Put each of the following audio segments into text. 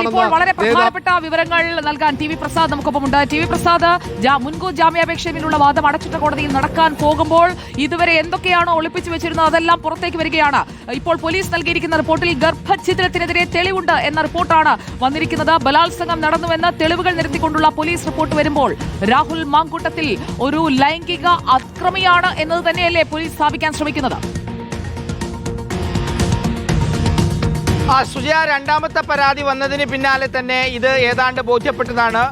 ഇപ്പോൾ വളരെ പ്രധാനപ്പെട്ട വിവരങ്ങൾ നൽകാൻ ടി വി പ്രസാദ് നമുക്കൊപ്പമുണ്ട്. ടി വി പ്രസാദ്, മുൻകൂർ ജാമ്യാപേക്ഷയിലുള്ള വാദം അടച്ചിട്ട കോടതിയിൽ നടക്കാൻ പോകുമ്പോൾ ഇതുവരെ എന്തൊക്കെയാണോ ഒളിപ്പിച്ചു വെച്ചിരുന്നത് അതെല്ലാം പുറത്തേക്ക് വരികയാണ്. ഇപ്പോൾ പോലീസ് നൽകിയിരിക്കുന്ന റിപ്പോർട്ടിൽ ഗർഭഛിദ്രത്തിനെതിരെ തെളിവുണ്ട് എന്ന റിപ്പോർട്ടാണ് വന്നിരിക്കുന്നത്. ബലാത്സംഗം നടന്നുവെന്ന തെളിവുകൾ നിരത്തിക്കൊണ്ടുള്ള പോലീസ് റിപ്പോർട്ട് വരുമ്പോൾ രാഹുൽ മാങ്കൂട്ടത്തിൽ ഒരു ലൈംഗിക അക്രമിയാണ് എന്നത് തന്നെയല്ലേ പോലീസ് സ്ഥാപിക്കാൻ ശ്രമിക്കുന്നത്? സുജയ, രണ്ടാമത്തെ പരാതി വന്നതിന് പിന്നാലെ തന്നെ ഇത് ഏതാണ്ട് ബോധ്യപ്പെട്ടതാണ്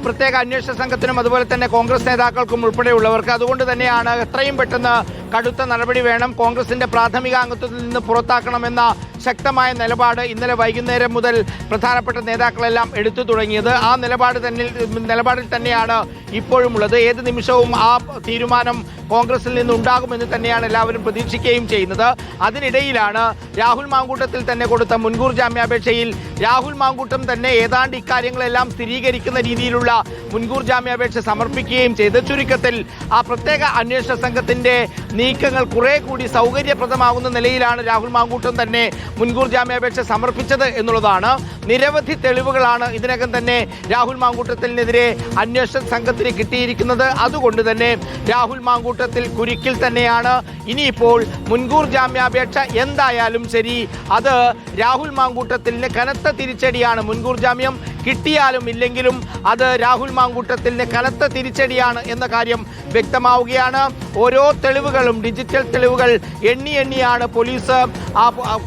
പ്രത്യേക അന്വേഷണ സംഘത്തിനും അതുപോലെ തന്നെ കോൺഗ്രസ് നേതാക്കൾക്കും ഉൾപ്പെടെയുള്ളവർക്ക്. അതുകൊണ്ട് തന്നെയാണ് എത്രയും പെട്ടെന്ന് കടുത്ത നടപടി വേണം, കോൺഗ്രസിന്റെ പ്രാഥമിക അംഗത്വത്തിൽ നിന്ന് പുറത്താക്കണമെന്ന ശക്തമായ നിലപാട് ഇന്നലെ വൈകുന്നേരം മുതൽ പ്രധാനപ്പെട്ട നേതാക്കളെല്ലാം എടുത്തു തുടങ്ങിയത്. ആ നിലപാടിൽ തന്നെയാണ് ഇപ്പോഴും ഉള്ളത്. ഏത് നിമിഷവും ആ തീരുമാനം കോൺഗ്രസിൽ നിന്നുണ്ടാകുമെന്ന് തന്നെയാണ് എല്ലാവരും പ്രതീക്ഷിക്കുകയും ചെയ്യുന്നത്. അതിനിടയിലാണ് രാഹുൽ മാങ്കൂട്ടത്തിൽ തന്നെ കൊടുത്ത മുൻകൂർ ജാമ്യാപേക്ഷയിൽ രാഹുൽ മാങ്കൂട്ടം തന്നെ ഏതാണ്ട് ഇക്കാര്യങ്ങളെല്ലാം സ്ഥിരീകരിക്കുന്ന രീതിയിലുള്ള മുൻകൂർ ജാമ്യാപേക്ഷ സമർപ്പിക്കുകയും ചെയ്ത് ചുരുക്കത്തിൽ ആ പ്രത്യേക അന്വേഷണ സംഘത്തിന്റെ നീക്കങ്ങൾ കുറെ കൂടി സൗകര്യപ്രദമാകുന്ന നിലയിലാണ് രാഹുൽ മാങ്കൂട്ടം തന്നെ മുൻകൂർ ജാമ്യാപേക്ഷ സമർപ്പിച്ചത് എന്നുള്ളതാണ്. നിരവധി തെളിവുകളാണ് ഇതിനകം തന്നെ രാഹുൽ മാങ്കൂട്ടത്തിനെതിരെ അന്വേഷണ സംഘത്തിന് കിട്ടിയിരിക്കുന്നത്. അതുകൊണ്ട് തന്നെ രാഹുൽ മാങ്കൂട്ടത്തിൽ കുരുക്കിൽ തന്നെയാണ്. ഇനിയിപ്പോൾ മുൻകൂർ ജാമ്യാപേക്ഷ എന്തായാലും ശരി, അത് രാഹുൽ മാങ്കൂട്ടത്തിന് കനത്ത തിരിച്ചടിയാണ്. മുൻകൂർ ജാമ്യം കിട്ടിയാലും ഇല്ലെങ്കിലും അത് രാഹുൽ മാങ്കൂട്ടത്തിന് കനത്ത തിരിച്ചടിയാണ് എന്ന കാര്യം വ്യക്തമാവുകയാണ്. ഓരോ തെളിവുകളും ഡിജിറ്റൽ തെളിവുകൾ എണ്ണിയാണ് പോലീസ്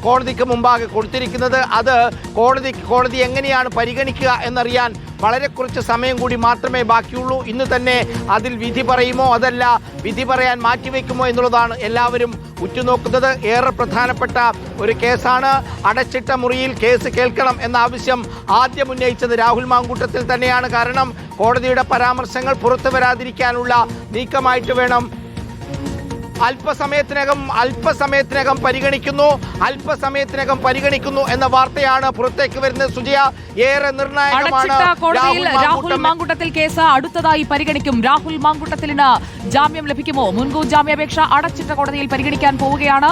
കോടതിക്ക് മുമ്പാകെ കൊടുത്തിരിക്കുന്നത്. അത് കോടതി എങ്ങനെയാണ് പരിഗണിക്കുക എന്നറിയാൻ വളരെ കുറച്ച് സമയം കൂടി മാത്രമേ ബാക്കിയുള്ളൂ. ഇന്ന് തന്നെ അതിൽ വിധി പറയുമോ അതല്ല വിധി പറയാൻ മാറ്റിവെക്കുമോ എന്നുള്ളതാണ് എല്ലാവരും ഉറ്റുനോക്കുന്നത്. ഏറെ പ്രധാനപ്പെട്ട ഒരു കേസാണ്. അടച്ചിട്ട മുറിയിൽ കേസ് കേൾക്കണം എന്ന ആവശ്യം ആദ്യം ഉന്നയിച്ചത് രാഹുൽ മാങ്കൂട്ടത്തിൽ തന്നെയാണ്. കാരണം കോടതിയുടെ പരാമർശങ്ങൾ പുറത്തു വരാതിരിക്കാനുള്ള നീക്കമായിട്ട് വേണം. അല്പസമയത്തിനകം പരിഗണിക്കുന്നു എന്ന വാർത്തയാണ് പുറത്തേക്ക് വരുന്നത്. സുജയ, ഏറെ നിർണായകമാണ്. രാഹുൽ മാങ്കൂട്ടത്തിൽ കേസ് അടുത്തതായി പരിഗണിക്കും. രാഹുൽ മാങ്കൂട്ടത്തിന് ജാമ്യം ലഭിക്കുമോ? മുൻകൂർ ജാമ്യാപേക്ഷ അടച്ചിട്ട കോടതിയിൽ പരിഗണിക്കാൻ പോവുകയാണ്.